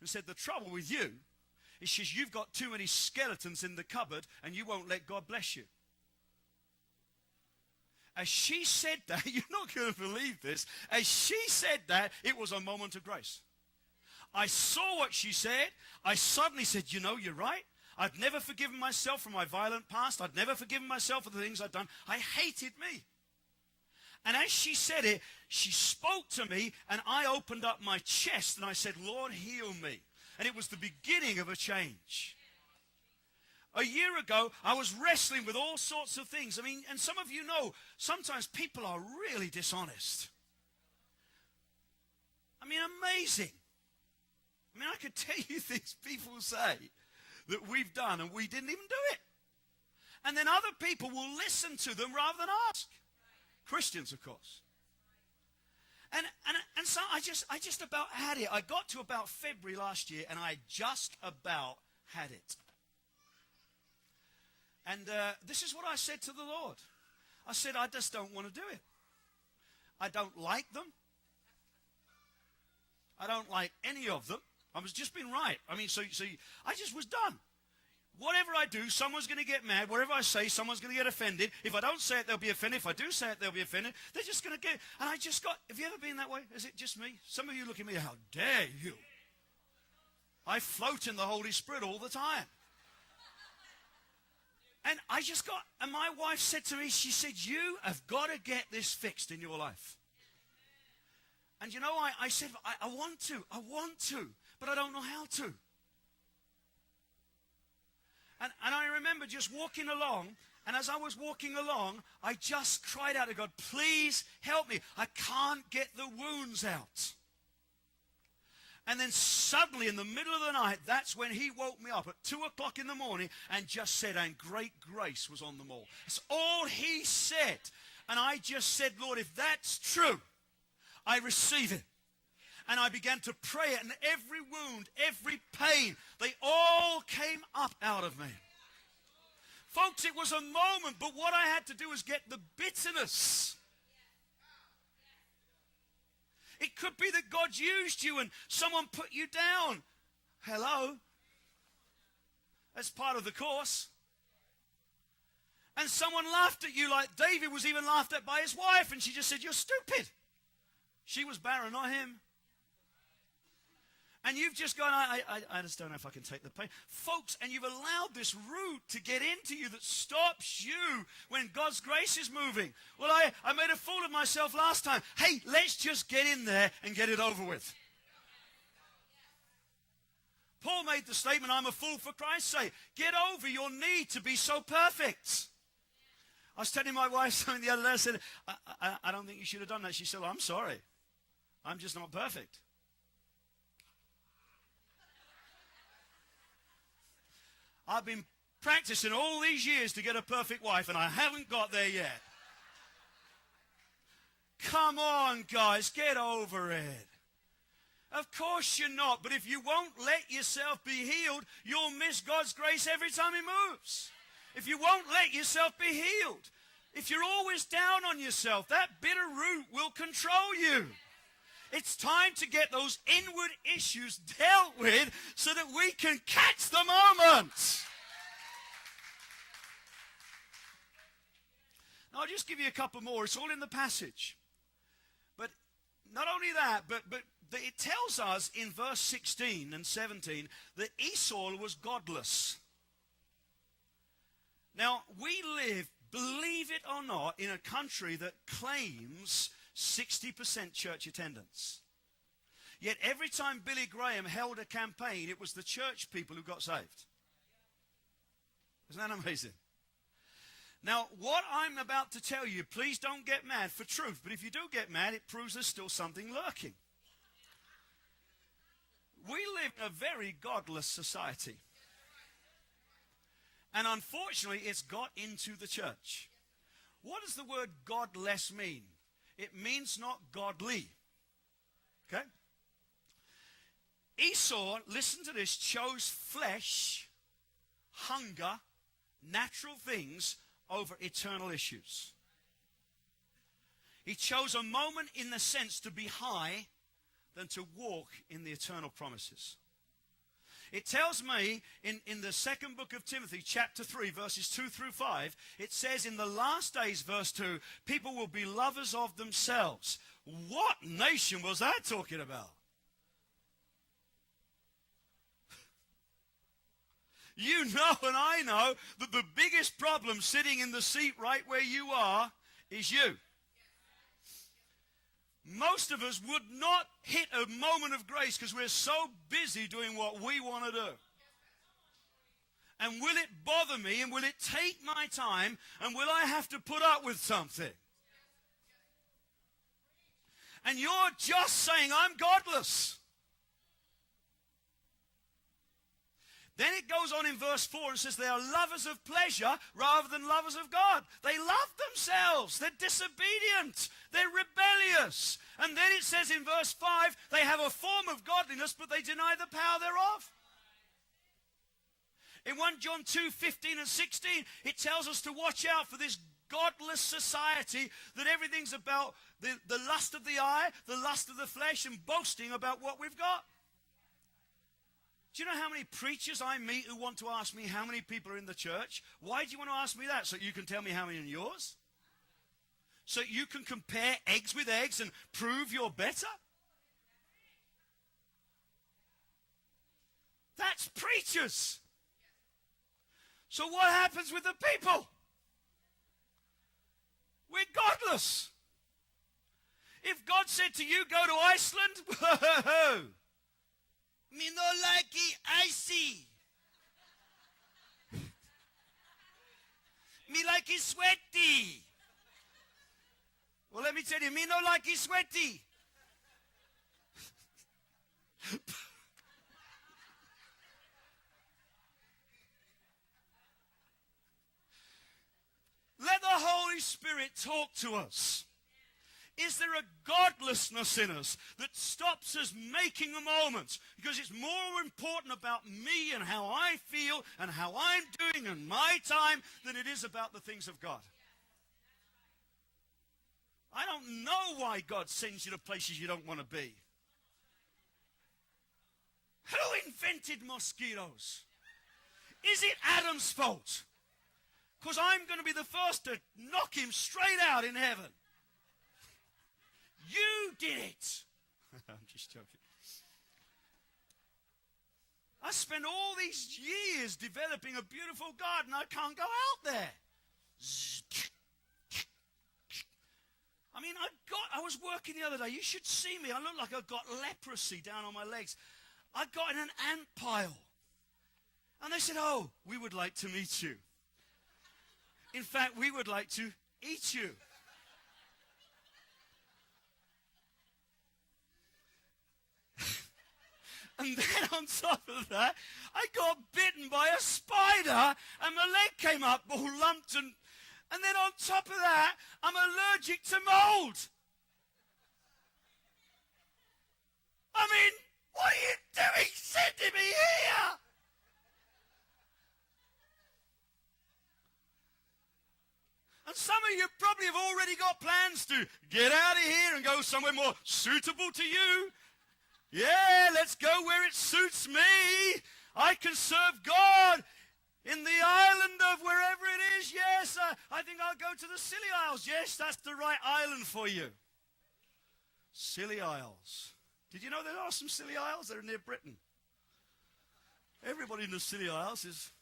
and said, the trouble with you is you've got too many skeletons in the cupboard and you won't let God bless you. As she said that, you're not going to believe this, as she said that, it was a moment of grace. I saw what she said. I suddenly said, you know, you're right. I've never forgiven myself for my violent past. I've never forgiven myself for the things I've done. I hated me. And as she said it, she spoke to me, and I opened up my chest, and I said, Lord, heal me. And it was the beginning of a change. A year ago, I was wrestling with all sorts of things. I mean, and some of you know, sometimes people are really dishonest. I mean, amazing. I mean, I could tell you things people say that we've done and we didn't even do it. And then other people will listen to them rather than ask. Christians, of course. And so I just about had it. I got to about February last year and I just about had it. And this is what I said to the Lord. I said, I just don't want to do it. I don't like them. I don't like any of them. I was just being right. I mean, so I just was done. Whatever I do, someone's going to get mad. Whatever I say, someone's going to get offended. If I don't say it, they'll be offended. If I do say it, they'll be offended. They're just going to get... And I just got... Have you ever been that way? Is it just me? Some of you look at me, how dare you? I float in the Holy Spirit all the time. And I just got... And my wife said to me, she said, you have got to get this fixed in your life. And you know, I said, I want to, but I don't know how to. And I remember just walking along, and as I was walking along, I just cried out to God, please help me. I can't get the wounds out. And then suddenly in the middle of the night, that's when he woke me up at 2 o'clock in the morning and just said, and great grace was on them all. That's all he said. And I just said, Lord, if that's true, I receive it. And I began to pray it, and every wound, every pain, they all came up out of me. Folks, it was a moment, but what I had to do was get the bitterness. It could be that God used you and someone put you down. Hello? That's part of the course. And someone laughed at you like David was even laughed at by his wife, and she just said, you're stupid. She was barren, not him. And you've just gone, I just don't know if I can take the pain. Folks, and you've allowed this root to get into you that stops you when God's grace is moving. Well, I made a fool of myself last time. Hey, let's just get in there and get it over with. Paul made the statement, I'm a fool for Christ's sake. Get over your need to be so perfect. I was telling my wife something the other day. I said, I don't think you should have done that. She said, well, I'm sorry. I'm just not perfect. I've been practicing all these years to get a perfect wife, and I haven't got there yet. Come on, guys, get over it. Of course you're not, but if you won't let yourself be healed, you'll miss God's grace every time he moves. If you won't let yourself be healed, if you're always down on yourself, that bitter root will control you. It's time to get those inward issues dealt with so that we can catch the moment. Now, I'll just give you a couple more. It's all in the passage. But not only that, but it tells us in verse 16 and 17 that Esau was godless. Now, we live, believe it or not, in a country that claims 60% church attendance. Yet every time Billy Graham held a campaign, it was the church people who got saved. Isn't that amazing? Now, what I'm about to tell you, please don't get mad for truth. But if you do get mad, it proves there's still something lurking. We live in a very godless society. And unfortunately, it's got into the church. What does the word godless mean? It means not godly. Okay? Esau, listen to this, chose flesh, hunger, natural things over eternal issues. He chose a moment in the sense to be high than to walk in the eternal promises. It tells me in the second book of Timothy, chapter 3, verses 2 through 5, it says in the last days, verse 2, people will be lovers of themselves. What nation was that talking about? You know and I know that the biggest problem sitting in the seat right where you are is you. Most of us would not hit a moment of grace because we're so busy doing what we want to do. And will it bother me, and will it take my time, and will I have to put up with something? And you're just saying, I'm godless. Then it goes on in verse 4 and says they are lovers of pleasure rather than lovers of God. They love themselves. They're disobedient. They're rebellious. And then it says in verse 5, they have a form of godliness, but they deny the power thereof. In 1 John 2, 15 and 16, it tells us to watch out for this godless society, that everything's about the lust of the eye, the lust of the flesh, and boasting about what we've got. Do you know how many preachers I meet who want to ask me how many people are in the church? Why do you want to ask me that? So you can tell me how many are in yours? So you can compare eggs with eggs and prove you're better? That's preachers. So what happens with the people? We're godless. If God said to you, go to Iceland, whoa, me no like it icy. Me like it sweaty. Well, let me tell you, me no like it sweaty. Let the Holy Spirit talk to us. Is there a godlessness in us that stops us making a moment? Because it's more important about me and how I feel and how I'm doing in my time than it is about the things of God. I don't know why God sends you to places you don't want to be. Who invented mosquitoes? Is it Adam's fault? Because I'm going to be the first to knock him straight out in heaven. You did it. I'm just joking. I spent all these years developing a beautiful garden. I can't go out there. I mean, I was working the other day. You should see me. I look like I've got leprosy down on my legs. I got in an ant pile. And they said, oh, we would like to meet you. In fact, we would like to eat you. And then on top of that, I got bitten by a spider and my leg came up all lumped. And then on top of that, I'm allergic to mold. I mean, what are you doing sending me here? And some of you probably have already got plans to get out of here and go somewhere more suitable to you. Yeah, let's go where it suits me. I can serve God in the island of wherever it is. Yes, I think I'll go to the Scilly Isles. Yes, that's the right island for you. Scilly Isles. Did you know there are some Scilly Isles? They're near Britain. Everybody in the Scilly Isles is...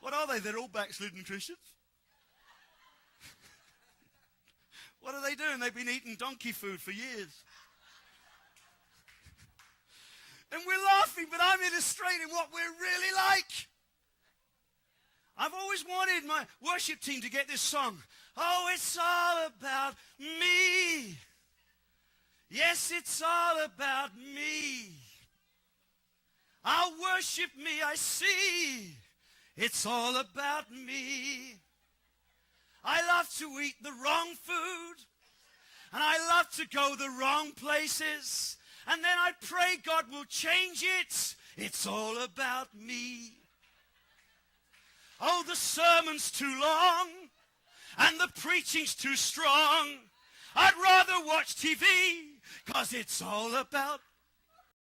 What are they? They're all backslidden Christians. What are they doing? They've been eating donkey food for years. And we're laughing, but I'm illustrating what we're really like. I've always wanted my worship team to get this song. Oh, it's all about me. Yes, it's all about me. I'll worship me, I see. It's all about me. I love to eat the wrong food. And I love to go the wrong places. And then I pray God will change it. It's all about me. Oh, the sermon's too long. And the preaching's too strong. I'd rather watch TV. 'Cause it's all about